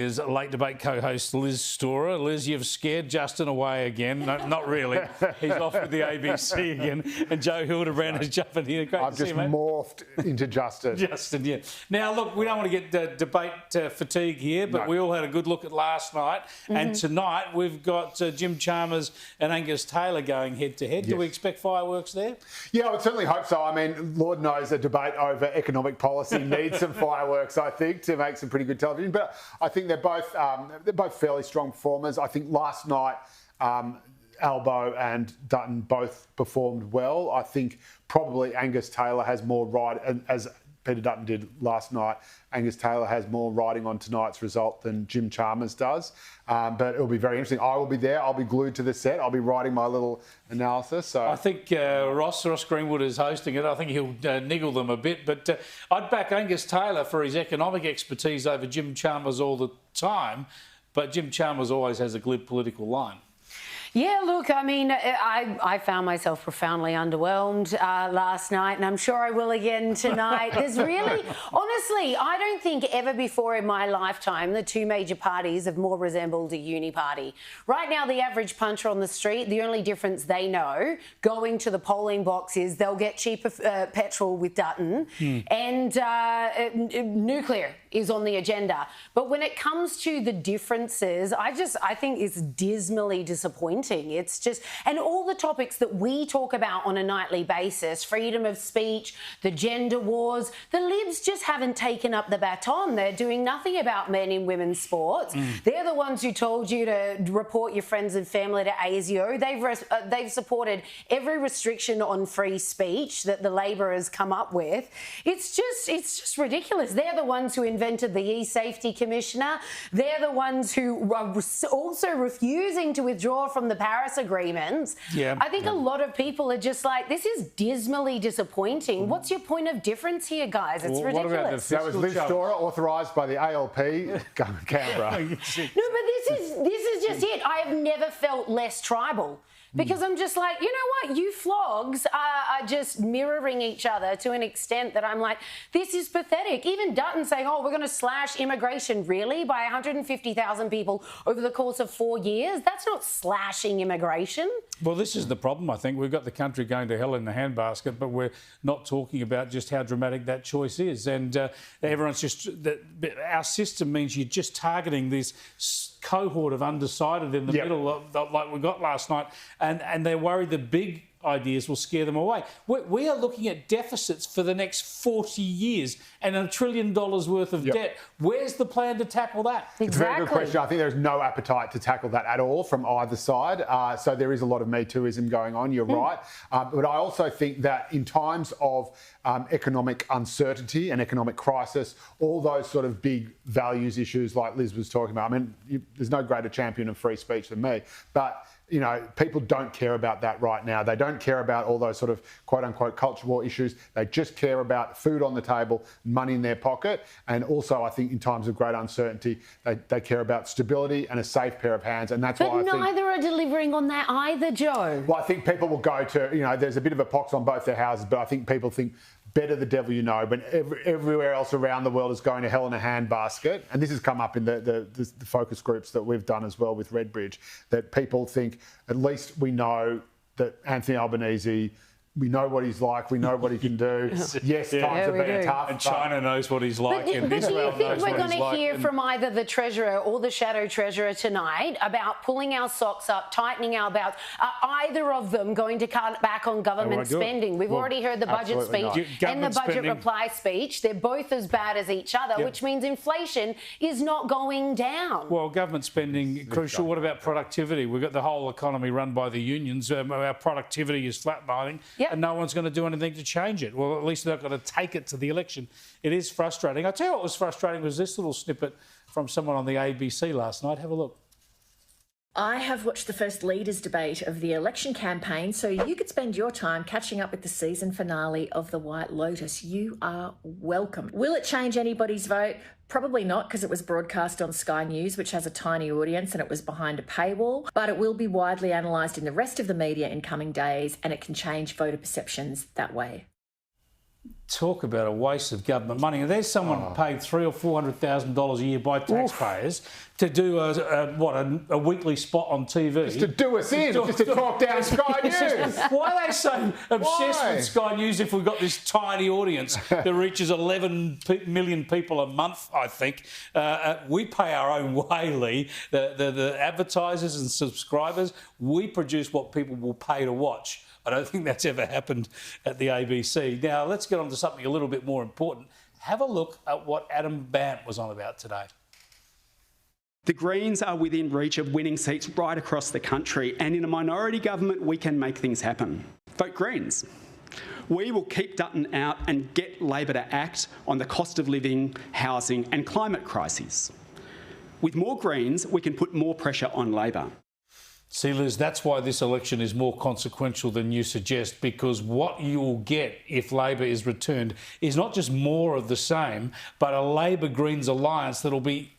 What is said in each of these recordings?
Is late debate co-host Liz Storer. Liz, you've scared Justin away again. No, not really. He's off with the ABC again. And Joe Hildebrand is jumping here. Great I've to see just you, mate. morphed into Justin. Justin, yeah. Now, look, we don't want to get debate fatigue here, but we all had a good look at last night. And tonight we've got Jim Chalmers and Angus Taylor going head-to-head. Yes. Do we expect fireworks there? Yeah, I would certainly hope so. I mean, Lord knows a debate over economic policy needs some fireworks, I think, to make some pretty good television. But I think they're both fairly strong performers. I think last night, Albo and Dutton both performed well. I think probably Angus Taylor has more as Peter Dutton did last night. Angus Taylor has more riding on tonight's result than Jim Chalmers does. But it'll be very interesting. I will be there. I'll be glued to the set. I'll be writing my little analysis. So I think Ross Greenwood is hosting it. I think he'll niggle them a bit. But I'd back Angus Taylor for his economic expertise over Jim Chalmers all the time. But Jim Chalmers always has a glib political line. Yeah, look, I mean, I found myself profoundly underwhelmed last night, and I'm sure I will again tonight. There's really, honestly, I don't think ever before in my lifetime the two major parties have more resembled a uni party. Right now, the average punter on the street, the only difference they know going to the polling box is they'll get cheaper petrol with Dutton, and nuclear is on the agenda. But when it comes to the differences, I think it's dismally disappointing. It's just, and all the topics that we talk about on a nightly basis, freedom of speech, the gender wars, the Libs just haven't taken up the baton. They're doing nothing about men in women's sports. They're the ones who told you to report your friends and family to ASIO. They've supported every restriction on free speech that the Labor has come up with. It's just ridiculous. They're the ones who invented the e-safety commissioner. They're the ones who are also refusing to withdraw from the Paris agreements. Yeah, I think a lot of people are just like, this is dismally disappointing. What's your point of difference here, guys? It's ridiculous. That was Liz Storer, authorised by the ALP, Canberra. No, but this is just it. I have never felt less tribal. Because I'm just like, you know what? You flogs are just mirroring each other to an extent that I'm like, this is pathetic. Even Dutton saying, oh, we're going to slash immigration, really, by 150,000 people over the course of 4 years. That's not slashing immigration. Well, this is the problem, I think. We've got the country going to hell in the handbasket, but we're not talking about just how dramatic that choice is. And everyone's just... our system means you're just targeting this cohort of undecided in the middle, like we got last night, and they're worried the big ideas will scare them away. We are looking at deficits for the next 40 years and $1 trillion worth of debt. Where's the plan to tackle that? Exactly. It's a very good question. I think there's no appetite to tackle that at all from either side. So there is a lot of Me Tooism going on, you're right. But I also think that in times of economic uncertainty and economic crisis, all those sort of big values issues like Liz was talking about, I mean, there's no greater champion of free speech than me, but you know, people don't care about that right now. They don't care about all those sort of quote-unquote culture war issues. They just care about food on the table, money in their pocket. And also, I think in times of great uncertainty, they care about stability and a safe pair of hands. And that's why I think... But neither are delivering on that either, Joe. Well, I think people will go to, you know, there's a bit of a pox on both their houses, but I think people think better the devil you know, but everywhere else around the world is going to hell in a handbasket. And this has come up in the focus groups that we've done as well with Redbridge, that people think at least we know that Anthony Albanese, we know what he's like, we know what he can do. Yes, times have been tough. And China knows what he's like. But do you think we're going to hear from either the Treasurer or the Shadow Treasurer tonight about pulling our socks up, tightening our belts? Are either of them going to cut back on government spending? We've already heard the budget speech and the budget reply speech. They're both as bad as each other, which means inflation is not going down. Well, government spending, crucial. What about productivity? We've got the whole economy run by the unions. Our productivity is flatlining. And no one's going to do anything to change it. Well, at least they're not going to take it to the election. It is frustrating. I tell you what was frustrating was this little snippet from someone on the ABC last night. Have a look. I have watched the first leaders debate of the election campaign, so you could spend your time catching up with the season finale of The White Lotus. You are welcome. Will it change anybody's vote? Probably not, because it was broadcast on Sky News, which has a tiny audience, and it was behind a paywall. But it will be widely analysed in the rest of the media in coming days, and it can change voter perceptions that way. Talk about a waste of government money. And there's someone paid $300,000 or $400,000 a year by taxpayers to do a weekly spot on TV. Just to do us in, just to talk down Sky News. Why are they so obsessed with Sky News if we've got this tiny audience that reaches 11 million people a month, I think? We pay our own way, Lee. The advertisers and subscribers, we produce what people will pay to watch. I don't think that's ever happened at the ABC. Now, let's get on to something a little bit more important. Have a look at what Adam Bandt was on about today. The Greens are within reach of winning seats right across the country, and in a minority government, we can make things happen. Vote Greens. We will keep Dutton out and get Labor to act on the cost of living, housing and climate crises. With more Greens, we can put more pressure on Labor. See, Liz, that's why this election is more consequential than you suggest, because what you'll get if Labor is returned is not just more of the same, but a Labor-Greens alliance that'll be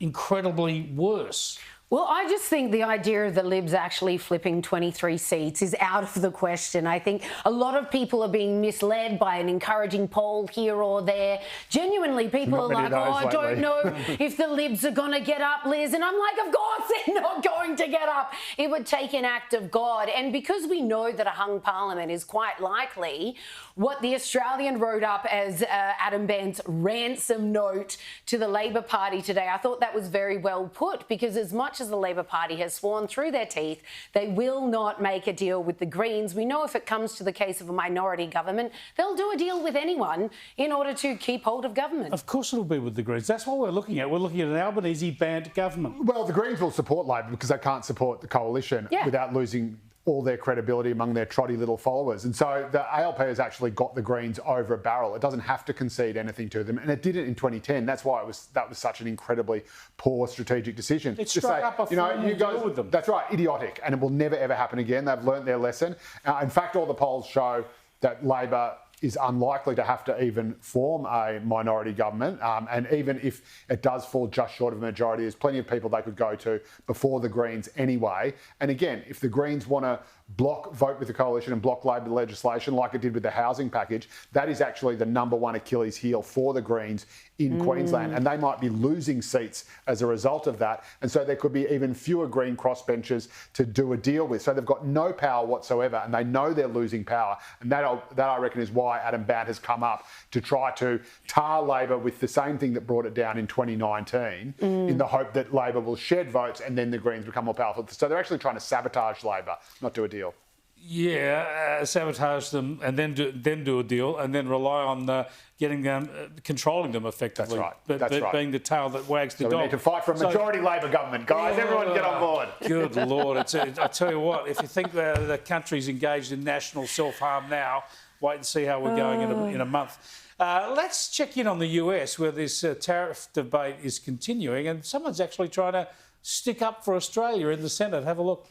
incredibly worse. Well, I just think the idea of the Libs actually flipping 23 seats is out of the question. I think a lot of people are being misled by an encouraging poll here or there. Genuinely, people are like, I don't know if the Libs are going to get up, Liz. And I'm like, of course they're not going to get up. It would take an act of God. And because we know that a hung parliament is quite likely, what the Australian wrote up as Adam Bandt's ransom note to the Labor Party today, I thought that was very well put, because as much as the Labor Party has sworn through their teeth they will not make a deal with the Greens, we know if it comes to the case of a minority government, they'll do a deal with anyone in order to keep hold of government. Of course it'll be with the Greens. That's what we're looking at. We're looking at an Albanese-Bandt government. Well, the Greens will support Labor because they can't support the coalition without losing all their credibility among their trotty little followers. And so the ALP has actually got the Greens over a barrel. It doesn't have to concede anything to them. And it did it in 2010. That's why that was such an incredibly poor strategic decision. It struck up a deal with them. That's right, idiotic. And it will never, ever happen again. They've learnt their lesson. In fact, all the polls show that Labor is unlikely to have to even form a minority government. And even if it does fall just short of a majority, there's plenty of people they could go to before the Greens anyway. And again, if the Greens want to vote with the coalition and block Labor legislation like it did with the housing package, that is actually the #1 Achilles heel for the Greens in Queensland. And they might be losing seats as a result of that. And so there could be even fewer Green crossbenchers to do a deal with. So they've got no power whatsoever, and they know they're losing power. And that I reckon is why Adam Bandt has come up to try to tar Labor with the same thing that brought it down in 2019 in the hope that Labor will shed votes and then the Greens become more powerful. So they're actually trying to sabotage Labor, not do a deal. Yeah, sabotage them and then do a deal and then rely on getting them, controlling them effectively. That's right. That's being the tail that wags the dog. We need to fight for a majority Labor government, guys. Everyone get on board. Good Lord. I tell you what, if you think the country's engaged in national self-harm now, wait and see how we're going in a month. Let's check in on the US, where this tariff debate is continuing, and someone's actually trying to stick up for Australia in the Senate. Have a look.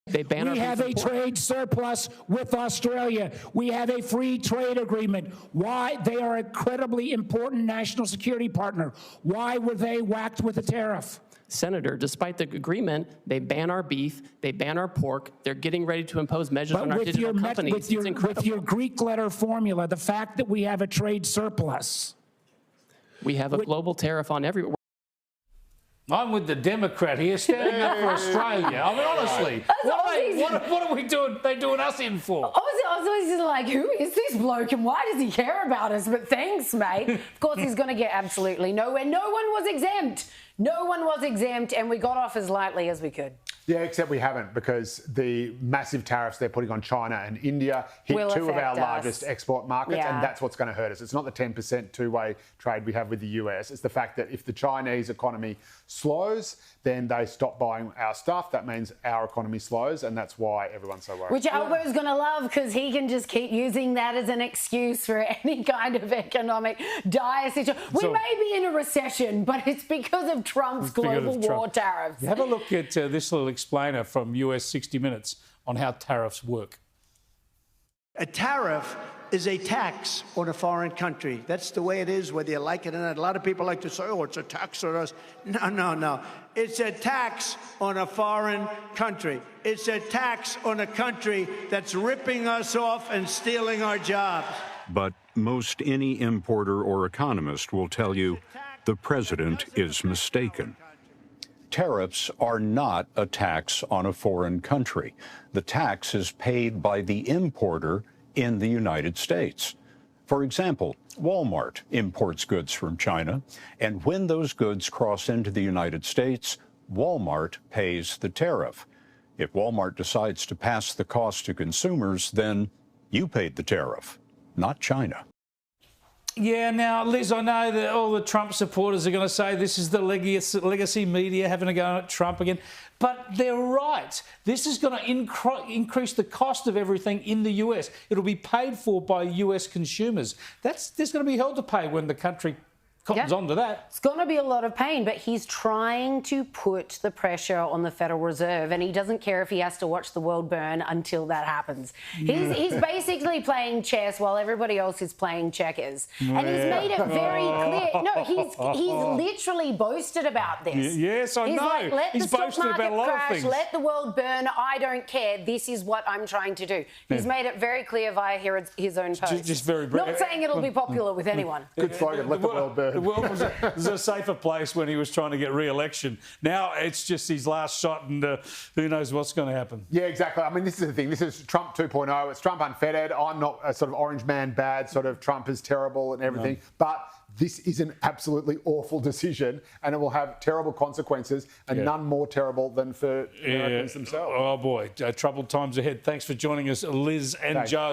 We have a trade surplus with Australia. We have a free trade agreement. Why? They are an incredibly important national security partner. Why were they whacked with a tariff? Senator, despite the agreement, they ban our beef, they ban our pork, they're getting ready to impose measures on our digital companies. With your Greek letter formula, the fact that we have a trade surplus. We have a global tariff on every... I'm with the Democrat here, standing up for Australia. I mean, honestly, what are we doing? They doing us in for? I was always like, who is this bloke and why does he care about us? But thanks, mate. Of course, he's going to get absolutely nowhere. No one was exempt. No one was exempt, and we got off as lightly as we could. Yeah, except we haven't, because the massive tariffs they're putting on China and India hit two of our largest export markets, and that's what's going to hurt us. It's not the 10% two-way trade we have with the US. It's the fact that if the Chinese economy slows, then they stop buying our stuff. That means our economy slows, and that's why everyone's so worried. Which Albo's going to love, because he can just keep using that as an excuse for any kind of economic dire situation. We may be in a recession, but it's because of Trump's global war tariffs. Have a look at this little explainer from US 60 Minutes on how tariffs work. A tariff is a tax on a foreign country. That's the way it is, whether you like it or not. A lot of people like to say, oh, it's a tax on us. No. It's a tax on a foreign country. It's a tax on a country that's ripping us off and stealing our jobs. But most any importer or economist will tell you the president is mistaken. Tariffs are not a tax on a foreign country. The tax is paid by the importer in the United States. For example, Walmart imports goods from China, and when those goods cross into the United States, Walmart pays the tariff. If Walmart decides to pass the cost to consumers, then you paid the tariff, not China. Yeah, now, Liz, I know that all the Trump supporters are going to say this is the legacy media having a go at Trump again. But they're right. This is going to increase the cost of everything in the US. It'll be paid for by US consumers. There's going to be hell to pay when the country comes onto that. It's going to be a lot of pain, but he's trying to put the pressure on the Federal Reserve, and he doesn't care if he has to watch the world burn until that happens. He's basically playing chess while everybody else is playing checkers. And he's made it very clear. No, he's literally boasted about this. Yes, I know. Like, let he's the stock boasted market about a lot crash, of things. let the world burn. I don't care. This is what I'm trying to do. He's made it very clear via his own post. Just very Not saying it'll be popular with anyone. Good slogan, let the world burn. The world was a safer place when he was trying to get re-election. Now it's just his last shot, and who knows what's going to happen. Yeah, exactly. I mean, this is the thing. This is Trump 2.0. It's Trump unfettered. I'm not a sort of orange man bad, sort of Trump is terrible and everything. No. But this is an absolutely awful decision, and it will have terrible consequences, and none more terrible than for Americans themselves. Oh, boy. Troubled times ahead. Thanks for joining us, Liz and Joe.